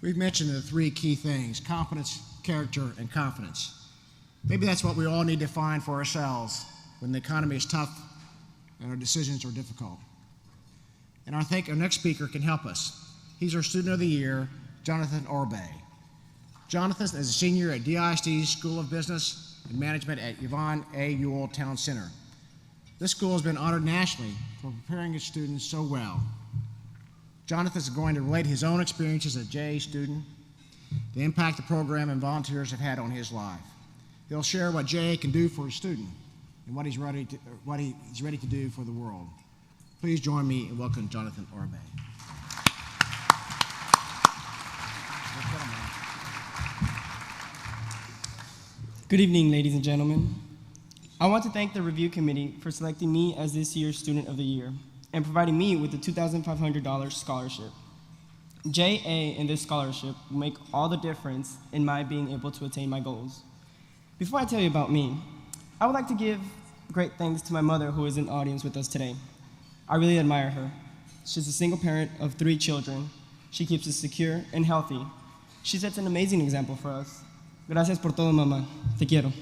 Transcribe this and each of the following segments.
We've mentioned the three key things: competence, character, and confidence. Maybe that's what we all need to find for ourselves when the economy is tough and our decisions are difficult. And I think our next speaker can help us. He's our Student of the Year, Jonathan Orbe. Jonathan is a senior at DISD's School of Business and Management at Yvonne A. Ewell Town Center. This school has been honored nationally for preparing its students so well. Jonathan is going to relate his own experiences as a JA student, the impact the program and volunteers have had on his life. He'll share what JA can do for a student and what he's ready to do for the world. Please join me in welcoming Jonathan Orbe. Good evening, ladies and gentlemen. I want to thank the review committee for selecting me as this year's Student of the Year and providing me with the $2,500 scholarship. JA and this scholarship will make all the difference in my being able to attain my goals. Before I tell you about me, I would like to give great thanks to my mother, who is in the audience with us today. I really admire her. She's a single parent of 3 children. She keeps us secure and healthy. She sets an amazing example for us. Gracias por todo, mamá. Te quiero.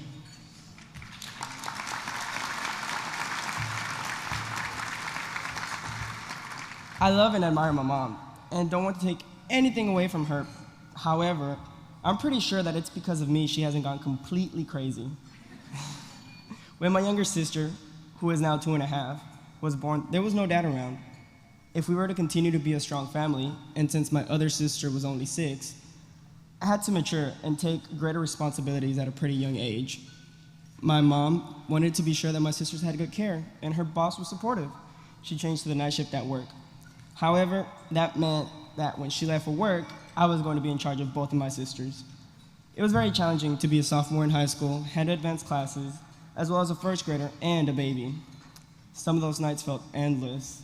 I love and admire my mom and don't want to take anything away from her. However, I'm pretty sure that it's because of me she hasn't gone completely crazy. When my younger sister, who is now 2.5, was born, there was no dad around. If we were to continue to be a strong family, and since my other sister was only 6, I had to mature and take greater responsibilities at a pretty young age. My mom wanted to be sure that my sisters had good care, and her boss was supportive. She changed to the night shift at work. However, that meant that when she left for work, I was going to be in charge of both of my sisters. It was very challenging to be a sophomore in high school, handle advanced classes, as well as a first grader and a baby. Some of those nights felt endless.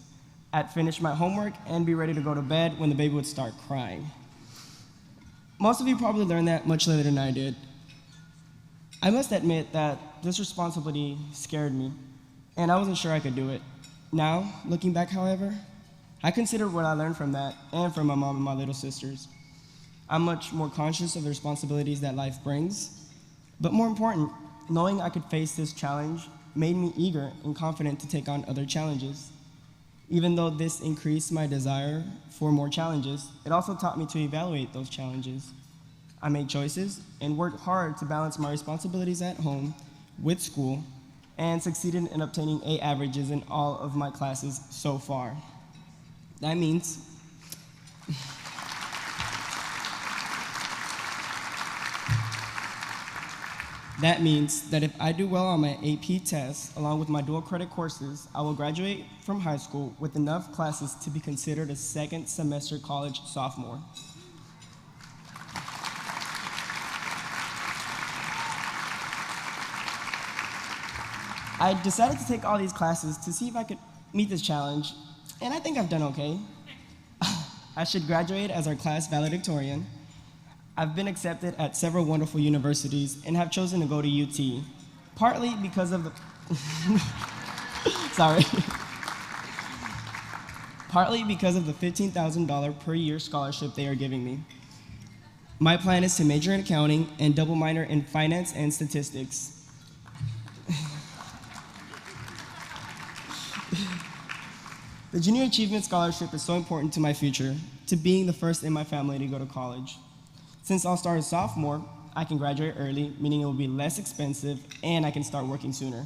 I'd finish my homework and be ready to go to bed when the baby would start crying. Most of you probably learned that much later than I did. I must admit that this responsibility scared me, and I wasn't sure I could do it. Now, looking back, however, I consider what I learned from that and from my mom and my little sisters. I'm much more conscious of the responsibilities that life brings, but more important, knowing I could face this challenge made me eager and confident to take on other challenges. Even though this increased my desire for more challenges, it also taught me to evaluate those challenges. I made choices and worked hard to balance my responsibilities at home with school and succeeded in obtaining A averages in all of my classes so far. That means that if I do well on my AP tests, along with my dual credit courses, I will graduate from high school with enough classes to be considered a second semester college sophomore. I decided to take all these classes to see if I could meet this challenge, and I think I've done okay. I should graduate as our class valedictorian. I've been accepted at several wonderful universities and have chosen to go to UT, partly because of the partly because of the $15,000 per year scholarship they are giving me. My plan is to major in accounting and double minor in finance and statistics. The Junior Achievement Scholarship is so important to my future, to being the first in my family to go to college. Since I'll start as sophomore, I can graduate early, meaning it will be less expensive, and I can start working sooner.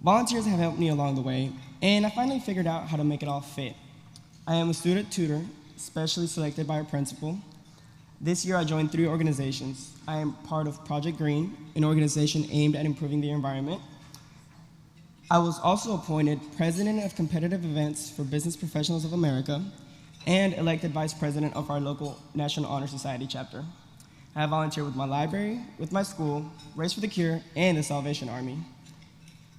Volunteers have helped me along the way, and I finally figured out how to make it all fit. I am a student tutor, specially selected by our principal. This year I joined 3 organizations. I am part of Project Green, an organization aimed at improving the environment. I was also appointed President of Competitive Events for Business Professionals of America and elected Vice President of our local National Honor Society chapter. I have volunteered with my library, with my school, Race for the Cure, and the Salvation Army.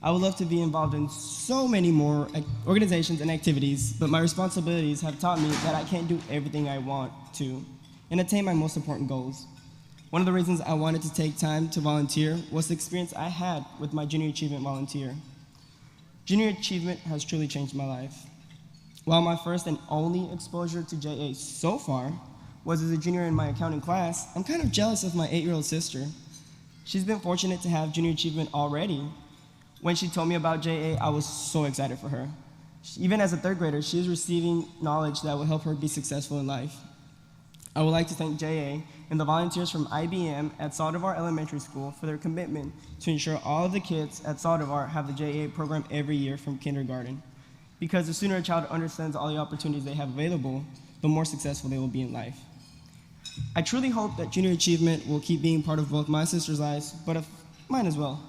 I would love to be involved in so many more organizations and activities, but my responsibilities have taught me that I can't do everything I want to and attain my most important goals. One of the reasons I wanted to take time to volunteer was the experience I had with my Junior Achievement volunteer. Junior Achievement has truly changed my life. While my first and only exposure to JA so far was as a junior in my accounting class, I'm kind of jealous of my 8-year-old sister. She's been fortunate to have junior achievement already. When she told me about JA, I was so excited for her. Even as a 3rd grader, she is receiving knowledge that will help her be successful in life. I would like to thank JA and the volunteers from IBM at Saldivar Elementary School for their commitment to ensure all of the kids at Saldivar have the JA program every year from kindergarten. Because the sooner a child understands all the opportunities they have available, the more successful they will be in life. I truly hope that junior achievement will keep being part of both my sister's lives, but of mine as well.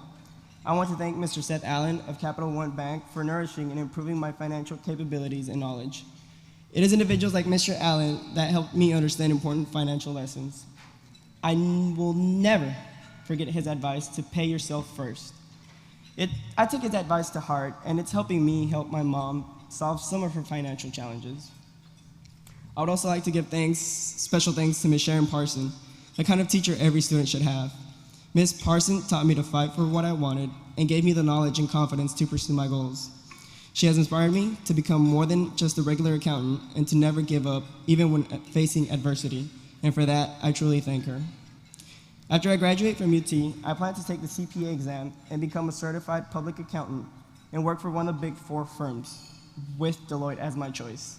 I want to thank Mr. Seth Allen of Capital One Bank for nourishing and improving my financial capabilities and knowledge. It is individuals like Mr. Allen that helped me understand important financial lessons. I will never forget his advice to pay yourself first. I took his advice to heart, and it's helping me help my mom solve some of her financial challenges. I would also like to give special thanks to Ms. Sharon Parson, the kind of teacher every student should have. Ms. Parson taught me to fight for what I wanted and gave me the knowledge and confidence to pursue my goals. She has inspired me to become more than just a regular accountant and to never give up, even when facing adversity. And for that, I truly thank her. After I graduate from UT, I plan to take the CPA exam and become a certified public accountant and work for one of the Big 4 firms, with Deloitte as my choice.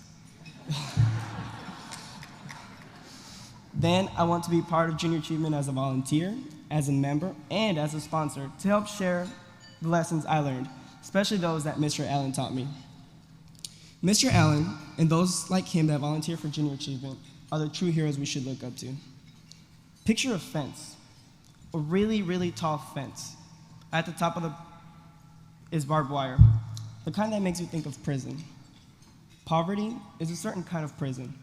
Then I want to be part of Junior Achievement as a volunteer, as a member, and as a sponsor to help share the lessons I learned, especially those that Mr. Allen taught me. Mr. Allen and those like him that volunteer for Junior Achievement are the true heroes we should look up to. Picture a fence, a really, really tall fence. At the top of is barbed wire, the kind that makes you think of prison. Poverty is a certain kind of prison.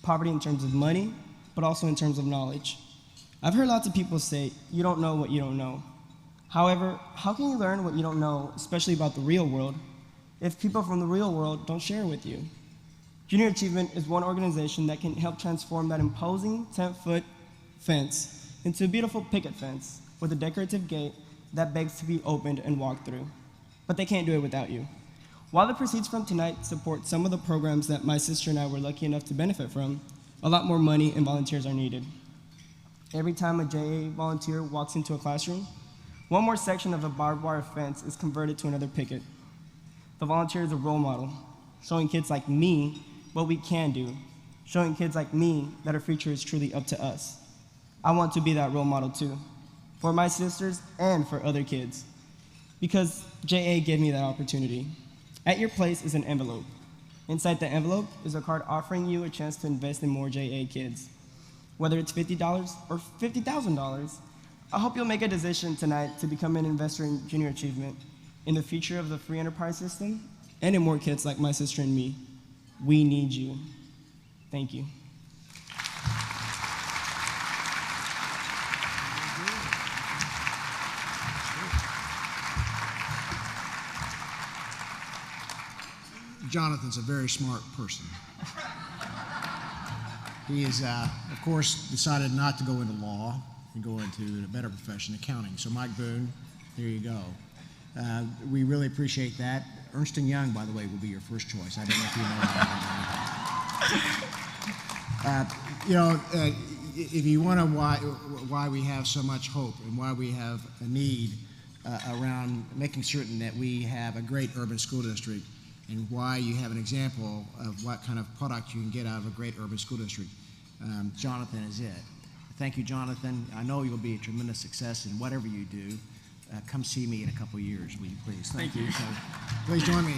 Poverty in terms of money, but also in terms of knowledge. I've heard lots of people say, you don't know what you don't know. However, how can you learn what you don't know, especially about the real world, if people from the real world don't share with you? Junior Achievement is one organization that can help transform that imposing 10-foot fence into a beautiful picket fence with a decorative gate that begs to be opened and walked through. But they can't do it without you. While the proceeds from tonight support some of the programs that my sister and I were lucky enough to benefit from, a lot more money and volunteers are needed. Every time a JA volunteer walks into a classroom, one more section of the barbed wire fence is converted to another picket. The volunteer is a role model, showing kids like me what we can do, showing kids like me that our future is truly up to us. I want to be that role model too, for my sisters and for other kids, because JA gave me that opportunity. At your place is an envelope. Inside the envelope is a card offering you a chance to invest in more JA kids. Whether it's $50 or $50,000, I hope you'll make a decision tonight to become an investor in Junior Achievement, in the future of the free enterprise system, and in more kids like my sister and me. We need you. Thank you. Jonathan's a very smart person. He has, of course, decided not to go into law and go into a better profession, accounting. So Mike Boone, there you go. We really appreciate that. Ernst & Young, by the way, will be your first choice. I don't know if you know that. If you wonder why we have so much hope and why we have a need around making certain that we have a great urban school district, and why you have an example of what kind of product you can get out of a great urban school district, Jonathan is it. Thank you, Jonathan. I know you'll be a tremendous success in whatever you do. Come see me in a couple years, will you please? Thank you. So, please join me.